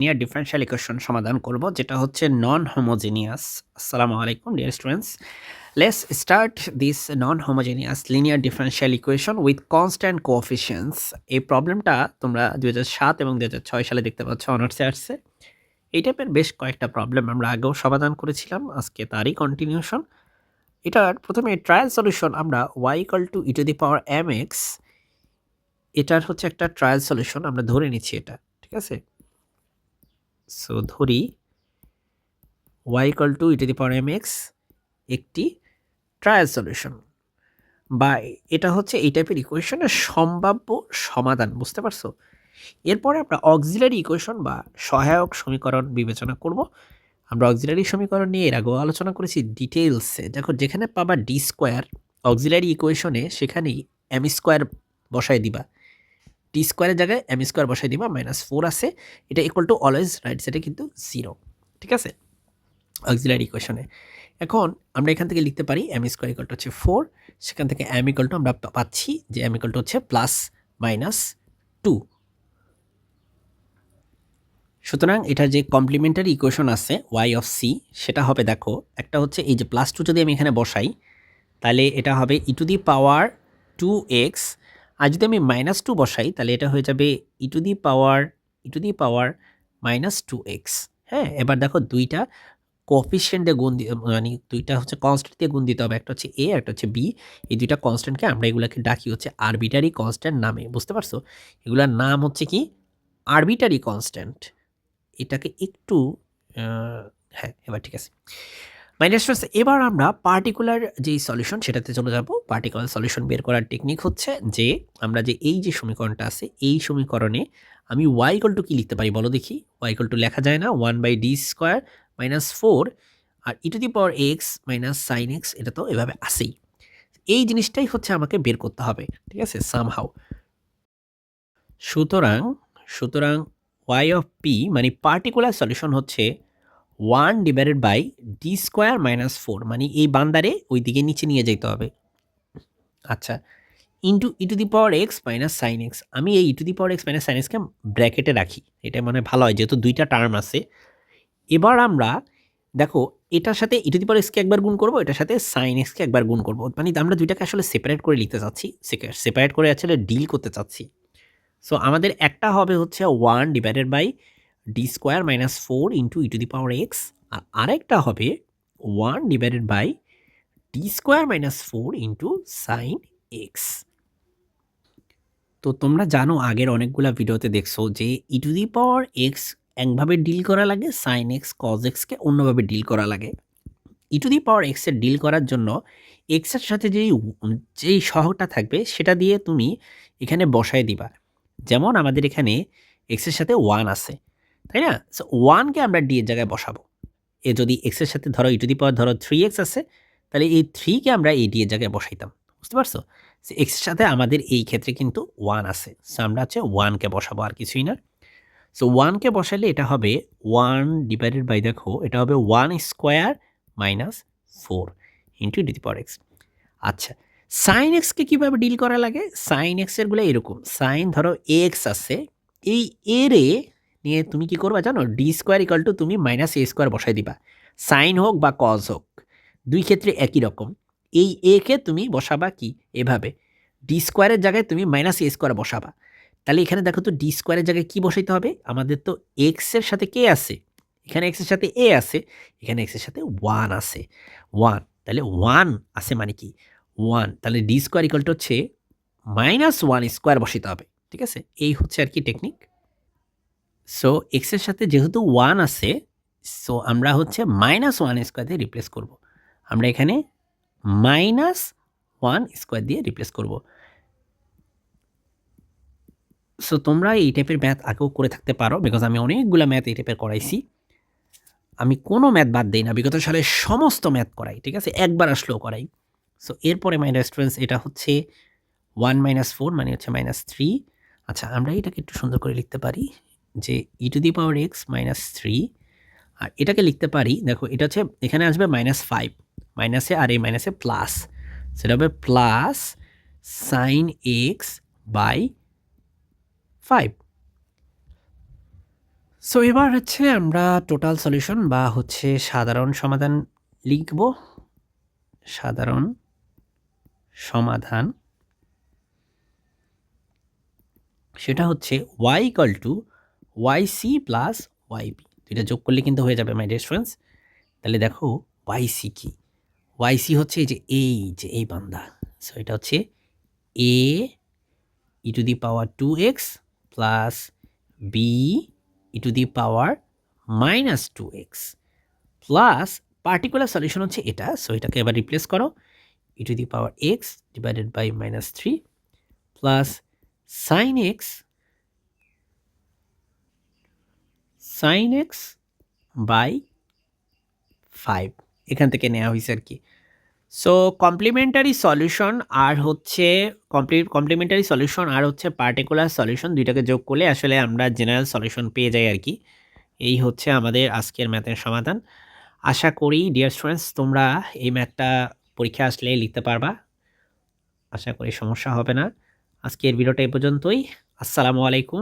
নিয়ে differential equation সমাধান করব, যেটা হচ্ছে নন হোমোজেনিয়াস। আসসালামু আলাইকুম dear students, let's start this non homogeneous linear differential equation with constant coefficients. এই প্রবলেমটা তোমরা 2007 এবং 2006 সালে দেখতে পাচ্ছ অনার্সে আসছে। এই টাইপের বেশ কয়েকটা প্রবলেম আমরা আগেও সমাধান করেছিলাম, আজকে তারই কন্টিনিউশন। এটার প্রথমে ট্রায়াল সলিউশন আমরা y = e⁻mx, এটার হচ্ছে একটা ট্রায়াল সলিউশন আমরা ধরে নিচ্ছি এটা, ঠিক আছে। সো ধরি y = e⁻mx একটি ট্রায়াল সলিউশন, বা এটা হচ্ছে এই টাইপের ইকুয়েশনের সম্ভাব্য সমাধান, বুঝতে পারছো। এরপরে আমরা অক্সিলারি ইকুয়েশন বা সহায়ক সমীকরণ বিবেচনা করব। আমরা অক্সিলারি সমীকরণ নিয়ে এর আগেও আলোচনা করেছি ডিটেইলসে। দেখো, যেখানে পাবা ডি স্কোয়ার অক্সিলারি ইকুয়েশনে, সেখানেই এম স্কোয়ার বসায় দিবা, টি স্কোয়ারের জায়গায় এম স্কোয়ার বসায় দিবা, -4 আছে, এটা ইকুয়াল টু অলওয়েজ রাইট সাইডে কিন্তু 0, ঠিক আছে, অক্সিলারি ইকুয়েশনে। এখন আমরা এখান থেকে লিখতে পারি এম স্কোয়ার ইকুয়াল টু হচ্ছে 4, সেখান থেকে এম ইকুয়াল টু আমরা পাচ্ছি যে এম ইকুয়াল টু হচ্ছে +-2। সুতরাং এটার যে কমপ্লিমেন্টারি ইকুয়েশন আছে ওয়াই অফ সি, সেটা হবে, দেখো, একটা হচ্ছে এই যে +2 যদি আমি এখানে বসাই, তাহলে এটা হবে e⁻²x, আর যদি আমি -2 বসাই তাহলে এটা হয়ে যাবে e⁻²x। হ্যাঁ, এবার দেখো দুইটা কোএফিসিয়েন্ট দিয়ে গুণ মানে দুইটা হচ্ছে কনস্ট্যান্ট দিয়ে গুণ দিতে হবে, একটা হচ্ছে এ, একটা হচ্ছে বি। এই দুইটা কনস্ট্যান্টকে আমরা এগুলাকে ডাকি হচ্ছে আরবিটারি কনস্ট্যান্ট নামে, বুঝতে পারছো। এগুলার নাম হচ্ছে কি, আরবিটারি কনস্ট্যান্ট। এটাকে একটু হ্যাঁ, এবার ঠিক আছে। মাইনাস, এবার আমরা পার্টিকুলার যেই সলিউশন সেটাতে চলে যাব। পার্টিকুলার সলিউশন বের করার টেকনিক হচ্ছে যে আমরা যে এই যে সমীকরণটা আছে, এই সমীকরণে আমি y = কি লিখতে পারি বলো দেখি। y = লেখা যায় না, 1/d² - 4 আর e⁻x - sin x, এটা তো এভাবে আসেই। এই জিনিসটাই হচ্ছে আমাকে বের করতে হবে, ঠিক আছে, সামহাউ। সুতরাং সুতরাং y অফ p মানে পার্টিকুলার সলিউশন হচ্ছে 1/d² - 4, মানে এই বান্দারে ওই দিকে নিচে নিয়ে যেতে হবে। আচ্ছা, ইন্টু e⁻x - sin x, আমি এই e⁻x - sin x কে ব্র্যাকেটে রাখি, এটা মানে ভালো হয় যেহেতু দুইটা টার্ম আছে। এবার আমরা দেখো, এটার সাথে e⁻x কে একবার গুণ করব, এটার সাথে sin x কে একবার গুণ করব, মানে আমরা দুইটাকে আসলে সেপারেট করে লিখতে চাচ্ছি, সেপারেট করে আসলে ডিল করতে চাচ্ছি। সো আমাদের একটা হবে হচ্ছে 1/d² - 4 ইন্টু e⁻x, আর আরেকটা হবে 1/d² - 4 ইন্টু sin x। তো তোমরা জানো, আগের অনেকগুলা ভিডিওতে দেখছো যে e⁻x একভাবে ডিল করা লাগে, sin x cos x কে অন্যভাবে ডিল করা লাগে। e⁻x এর ডিল করার জন্য x এর সাথে যেই সহগটা থাকবে সেটা দিয়ে তুমি এখানে বসায় দিবা। যেমন আমাদের এখানে x এর সাথে 1 আছে, তাই না? সো 1 কে আমরা d এর জায়গায় বসাবো। এ যদি x এর সাথে ধরো ধরো 3x আছে, তাহলে এই 3 কে আমরা এই d এর জায়গায় বসাইতাম, বুঝতে পারছো? সো x এর সাথে আমাদের এই ক্ষেত্রে কিন্তু 1 আছে, সো আমরা হচ্ছে 1 কে বসাবো, আর কিছুই না। সো 1 কে বসাইলে এটা হবে 1 দেখো, এটা হবে 1² - 4 ইন্টু d⁻x। আচ্ছা, sin x কে কিভাবে ডিল করা লাগে? sin x এর গুলো এরকম, sin ধরো ax আছে, এই a রে নিয়ে তুমি কি করবা জানো, d² = তুমি -a² বসাই দিবা। sin হোক বা cos হোক, দুই ক্ষেত্রে একই রকম। এই a কে তুমি বসাবা কি এভাবে, d² এর জায়গায় তুমি -a² বসাবা। তাহলে এখানে দেখো তো, d² এর জায়গায় কি বসাইতে হবে, আমাদের তো x এর সাথে কে আছে, এখানে x এর সাথে a আছে, এখানে x এর সাথে 1 আছে, 1, তাহলে 1 আছে মানে কি 1, তাহলে d² হচ্ছে -1² বসাইতে হবে, ঠিক আছে। এই হচ্ছে আর কি টেকনিক। সো x এর সাথে যেহেতু 1 আছে, সো আমরা হচ্ছে -1² দিয়ে রিপ্লেস করব। আমরা এখানে -1² দিয়ে রিপ্লেস করব। সো তোমরা এই টাইপের ম্যাথ আগেও করে থাকতে পারো, বিকজ আমি অনেকগুলো ম্যাথ এই টাইপের করাইছি। আমি কোনো ম্যাথ বাদ দেই না, বিগত সালের সমস্ত ম্যাথ করাই, ঠিক আছে, একবার আসলেও করাই। সো এরপরে মাই স্টুডেন্টস, এটা হচ্ছে 1 - 4 মানে হচ্ছে -3। আচ্ছা, আমরা এটাকে একটু সুন্দর করে লিখতে পারি যে e⁻x - 3, আর এটাকে লিখতে পারি, দেখো এটা হচ্ছে এখানে আসবে -5, মাইনাসে আর এই মাইনাসে প্লাস, সেটা হবে প্লাস sin x/5। সো এবার হচ্ছে আমরা টোটাল সলিউশন বা হচ্ছে সাধারণ সমাধান লিখব। সাধারণ সমাধান সেটা হচ্ছে y equal to yc plus yb, দুইটা যোগ করলে কিন্তু হয়ে যাবে মাই ডিয়ার স্টুডেন্টস। তাহলে দেখো yc কি, yc হচ্ছে এই বান্দা। সো এটা হচ্ছে a e to the power 2x plus b e to the power minus 2x plus particular solution হচ্ছে এটা। সো এটাকে এবার রিপ্লেস করো, e to the power x divided by minus 3 plus sine x by 5 এখান থেকে নেওয়া হয়েছে আর কি। সো কমপ্লিমেন্টারি সলিউশন আর হচ্ছে কমপ্লিমেন্টারি সলিউশন আর হচ্ছে পার্টিকুলার সলিউশন দুইটাকে যোগ করলে আসলে আমরা জেনারেল সলিউশন পেয়ে যাই আর কি। এই হচ্ছে আমাদের আজকের ম্যাথের সমাধান। আশা করি ডিয়ার স্টুডেন্টস তোমরা এই ম্যাথটা পরীক্ষা আসলে লিখতে পারবা, আশা করি সমস্যা হবে না। আজকের ভিডিওটা এই পর্যন্তই। আসসালামু আলাইকুম।